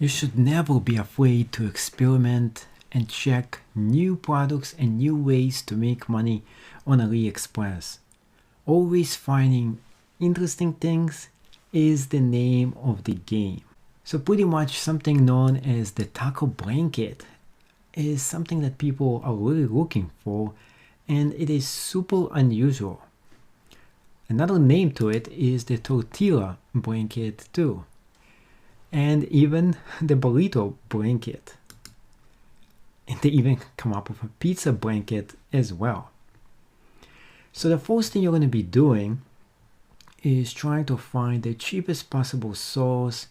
You should never be afraid to experiment and check new products and new ways to make money on AliExpress. Always finding interesting things is the name of the game. So pretty much something known as the taco blanket is something that people are really looking for, and it is super unusual. Another name to it is the tortilla blanket too, and even the burrito blanket. And they even come up with a pizza blanket as well. So the first thing you're going to be doing is trying to find the cheapest possible source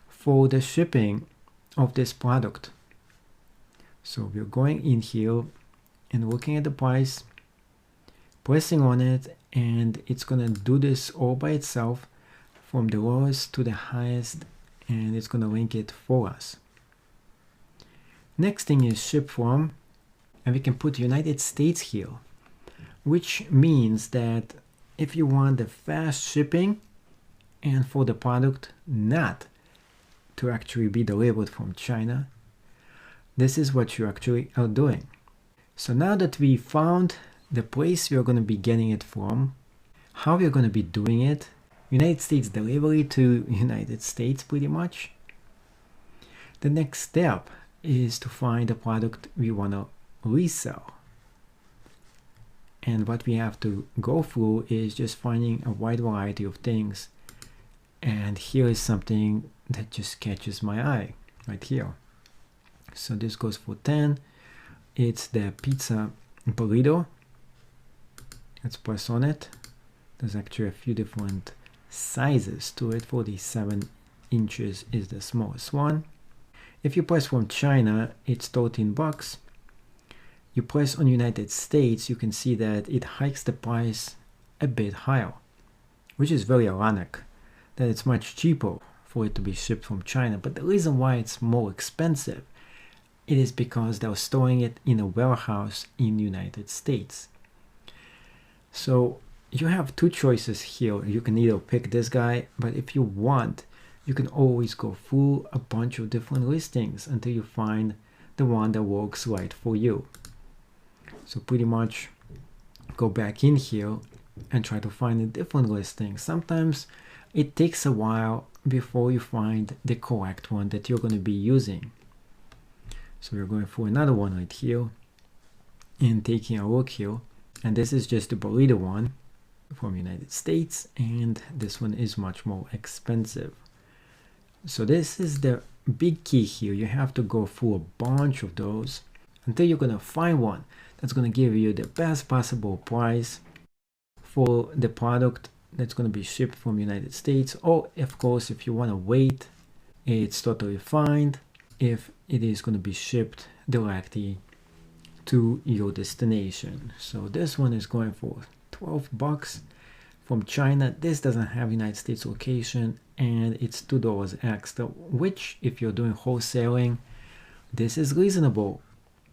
for the shipping of this product. So we're going in here and looking at the price, pressing on it, and it's going to do this all by itself from the lowest to the highest, and it's going to link it for us. Next thing is ship from, and we can put United States here, which means that if you want the fast shipping and for the product not to actually be delivered from China, this is what you actually are doing. So now that we found the place we are going to be getting it from, how we're going to be doing it, United States delivery to United States pretty much. The next step is to find the product we want to resell. And what we have to go through is just finding a wide variety of things. And here is something that just catches my eye right here. So this goes for 10. It's the pizza burrito. Let's press on it. There's actually a few different sizes to it. 47 inches is the smallest one. If you press from China, it's 13 bucks. You press on United States, you can see that it hikes the price a bit higher, which is very ironic that it's much cheaper for it to be shipped from China. But the reason why it's more expensive, it is because they're storing it in a warehouse in the United States. So you have two choices here. You can either pick this guy, but if you want, you can always go through a bunch of different listings until you find the one that works right for you. So pretty much go back in here and try to find a different listing. Sometimes it takes a while before you find the correct one that you're going to be using. So we're going for another one right here and taking a look here. And this is just the burrito one from United States, and this one is much more expensive. So this is the big key here. You have to go through a bunch of those until you're going to find one that's going to give you the best possible price for the product that's going to be shipped from United States. Or of course, if you want to wait, it's totally fine if it is going to be shipped directly to your destination. So this one is going for 12 bucks from China. This doesn't have United States location, and it's $2 extra, which if you're doing wholesaling, this is reasonable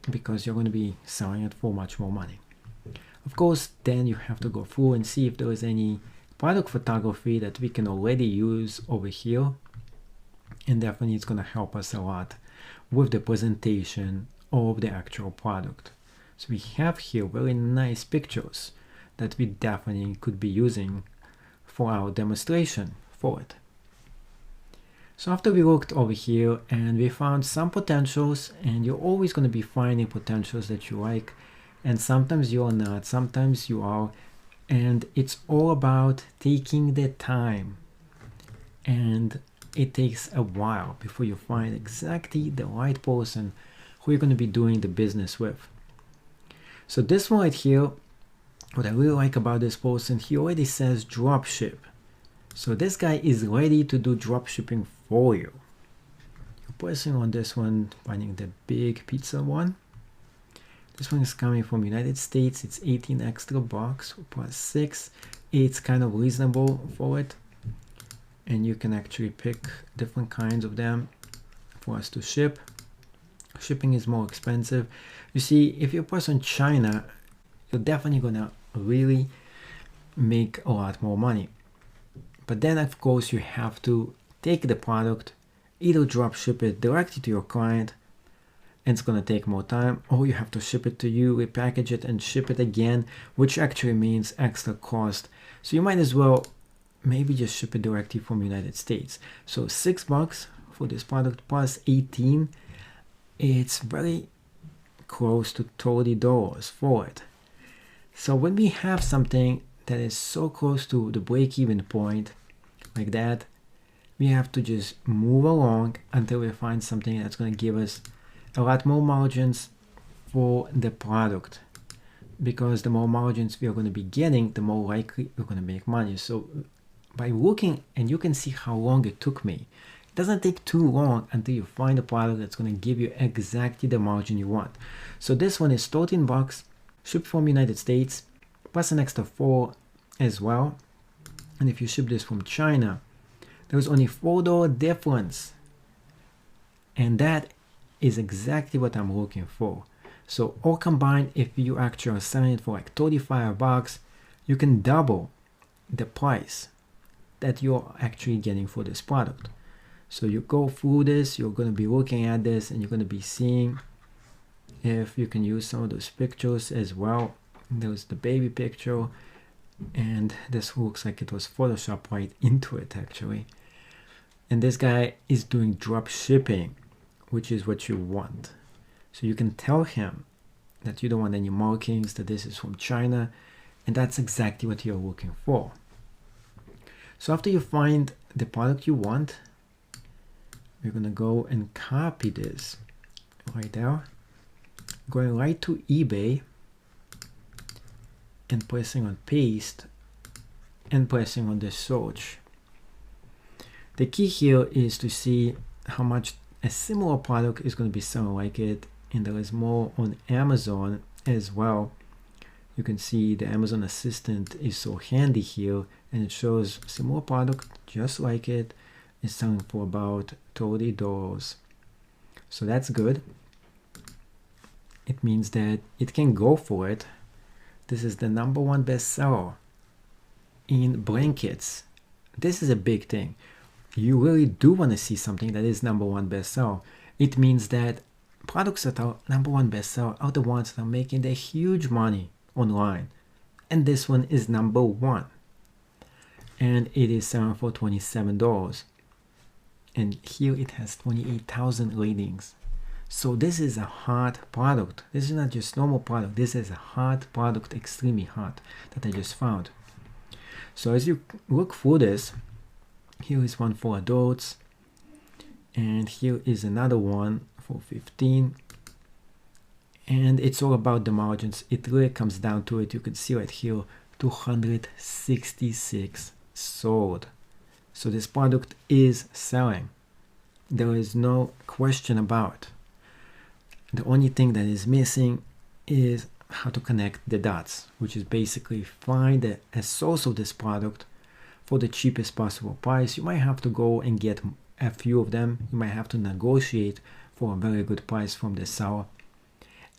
because you're going to be selling it for much more money. Of course, then you have to go through and see if there is any product photography that we can already use over here, and definitely it's going to help us a lot with the presentation of the actual product. So we have here very nice pictures that we definitely could be using for our demonstration for it. So after we looked over here and we found some potentials, and you're always going to be finding potentials that you like, and sometimes you are not, sometimes you are, and it's all about taking the time, and it takes a while before you find exactly the right person who you're going to be doing the business with. So this one right here, what I really like about this person, he already says dropship. So this guy is ready to do dropshipping for you. You're pressing on this one, finding the big pizza one. This one is coming from United States. It's 18 extra bucks plus 6. It's kind of reasonable for it. And you can actually pick different kinds of them for us to ship. Shipping is more expensive. You see, if you press on China, you're definitely gonna really make a lot more money. But then of course you have to take the product either drop ship it directly to your client, and it's going to take more time, or you have to ship it to you, repackage it, and ship it again, which actually means extra cost. So you might as well maybe just ship it directly from the United States. So $6 for this product plus 18, it's very close to $30 for it. So when we have something that is so close to the break-even point like that, we have to just move along until we find something that's going to give us a lot more margins for the product, because the more margins we are going to be getting, the more likely we're going to make money. So by looking, and you can see how long it took me, it doesn't take too long until you find a product that's going to give you exactly the margin you want. So this one is $13, shipped from United States, plus an extra 4 as well. And if you ship this from China, there's only $4 difference, and that is exactly what I'm looking for. So all combined, if you actually are selling it for like $35, you can double the price that you're actually getting for this product. So you go through this, you're going to be looking at this, and you're going to be seeing if you can use some of those pictures as well. There's the baby picture, and this looks like it was photoshopped right into it actually. And this guy is doing drop shipping, which is what you want. So you can tell him that you don't want any markings, that this is from China, and that's exactly what you're looking for. So after you find the product you want, we're gonna go and copy this right there, going right to eBay and pressing on paste and pressing on the search. The key here is to see how much a similar product is going to be selling like it, and there is more on Amazon as well. You can see the Amazon Assistant is so handy here, and it shows similar product just like it is selling for about $30. So that's good. It means that it can go for it. This is the #1 bestseller in blankets. This is a big thing. You really do want to see something that is #1 bestseller. It means that products that are #1 bestseller are the ones that are making the huge money online. And this one is #1. And it is selling for $27. And here it has 28,000 ratings. So this is a hot product. This is not just normal product. This is a hot product, extremely hot, that I just found. So as you look through this, here is one for adults, and here is another one for 15, and it's all about the margins. It really comes down to it. You can see right here, 266 sold. So this product is selling. There is no question about it. The only thing that is missing is how to connect the dots, which is basically find a source of this product for the cheapest possible price. You might have to go and get a few of them. You might have to negotiate for a very good price from the seller.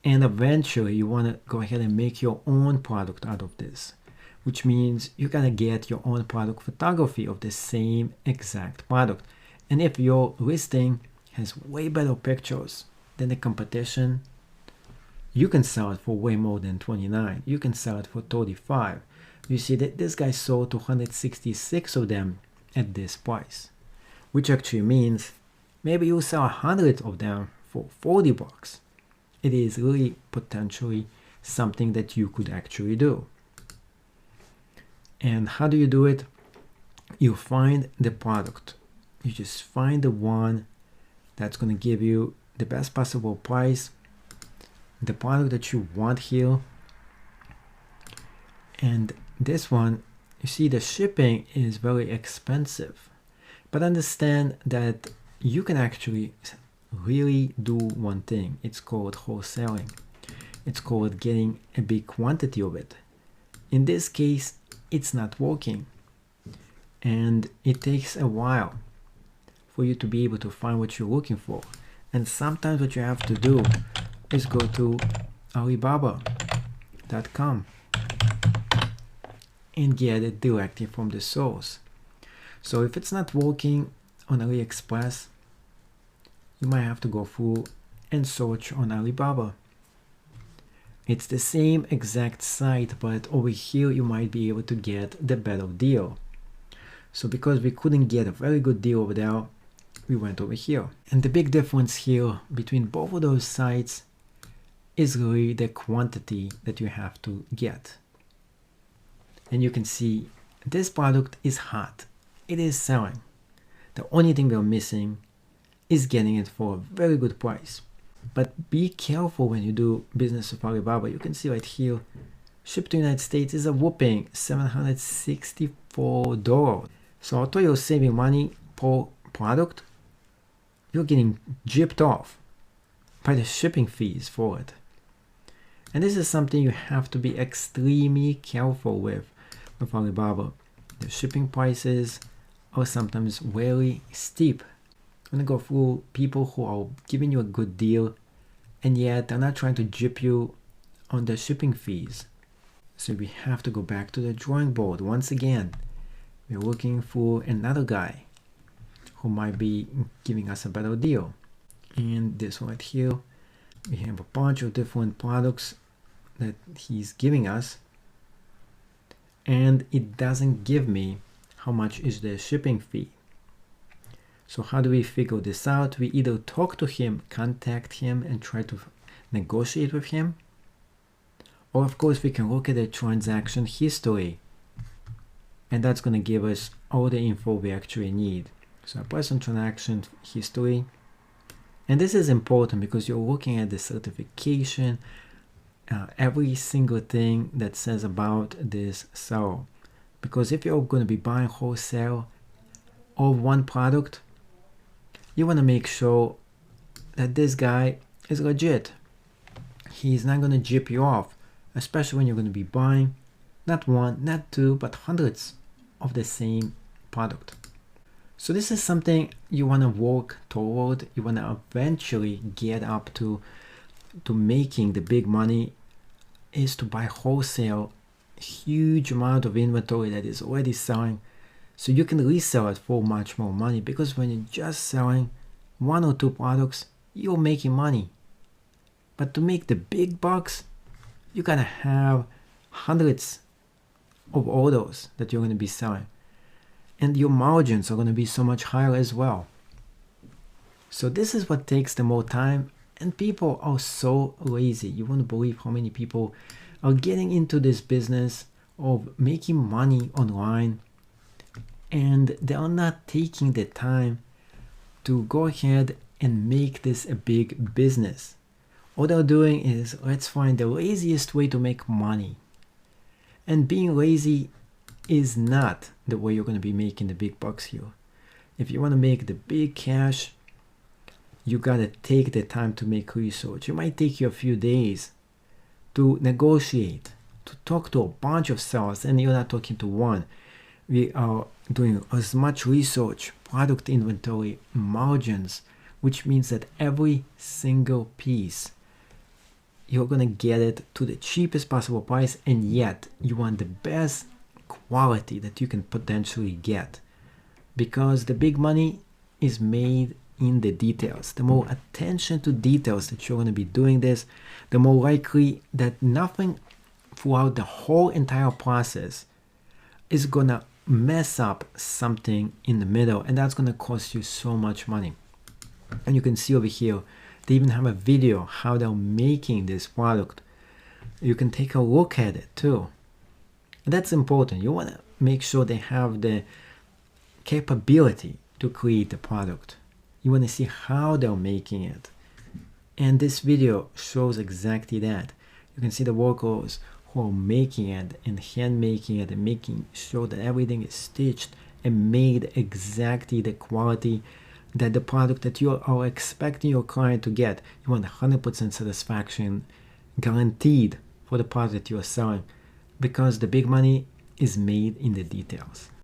And eventually you want to go ahead and make your own product out of this, which means you gotta get your own product photography of the same exact product. And if your listing has way better pictures than the competition, you can sell it for way more than 29. You can sell it for 35. You see that this guy sold 266 of them at this price, which actually means maybe you'll sell 100 of them for $40. It is really potentially something that you could actually do. And how do you do it? You find the product. You just find the one that's going to give you the best possible price, the product that you want here. And this one, you see the shipping is very expensive, but understand that you can actually really do one thing. It's called wholesaling. It's called getting a big quantity of it. In this case, it's not working, and it takes a while for you to be able to find what you're looking for. And sometimes what you have to do is go to Alibaba.com and get it directly from the source. So if it's not working on AliExpress, you might have to go through and search on Alibaba. It's the same exact site, but over here you might be able to get the better deal. So because we couldn't get a very good deal over there, we went over here. And the big difference here between both of those sites is really the quantity that you have to get. And you can see this product is hot. It is selling. The only thing we're missing is getting it for a very good price. But be careful when you do business with Alibaba. You can see right here, shipped to the United States is a whopping $764. So although you're saving money per product, you're getting gypped off by the shipping fees for it. And this is something you have to be extremely careful with Alibaba. The shipping prices are sometimes very steep. I'm gonna go through people who are giving you a good deal and yet they're not trying to gyp you on the shipping fees. So we have to go back to the drawing board once again. We're looking for another guy who might be giving us a better deal. And this one right here, we have a bunch of different products that he's giving us, and it doesn't give me how much is the shipping fee. So how do we figure this out? We either talk to him, contact him, and try to negotiate with him, or of course we can look at the transaction history, and that's going to give us all the info we actually need. So I press on transaction history, and this is important because you're looking at the certification, every single thing that says about this seller. Because if you're going to be buying wholesale of one product, you want to make sure that this guy is legit. He's not going to gyp you off, especially when you're going to be buying not one, not two, but hundreds of the same product. So this is something you want to work toward. You want to eventually get up to making the big money, is to buy wholesale huge amount of inventory that is already selling, so you can resell it for much more money. Because when you're just selling one or two products, you're making money. But to make the big bucks, you gotta have hundreds of orders that you're going to be selling, and your margins are going to be so much higher as well. So this is what takes the more time, and people are so lazy. You won't believe how many people are getting into this business of making money online, and they are not taking the time to go ahead and make this a big business. All they're doing is, let's find the laziest way to make money. And being lazy is not the way you're going to be making the big bucks here. If you want to make the big cash, you got to take the time to make research. It might take you a few days to negotiate, to talk to a bunch of sellers, and you're not talking to one. We are doing as much research, product inventory, margins, which means that every single piece, you're going to get it to the cheapest possible price, and yet you want the best quality that you can potentially get. Because the big money is made in the details. The more attention to details that you're going to be doing this, the more likely that nothing throughout the whole entire process is going to mess up something in the middle, and that's going to cost you so much money. And you can see over here, they even have a video how they're making this product. You can take a look at it too. And that's important. You want to make sure they have the capability to create the product. You want to see how they're making it. And this video shows exactly that. You can see the workers who are making it and hand making it and making sure that everything is stitched and made exactly the quality that the product that you are expecting your client to get. You want 100% satisfaction guaranteed for the product that you are selling, because the big money is made in the details.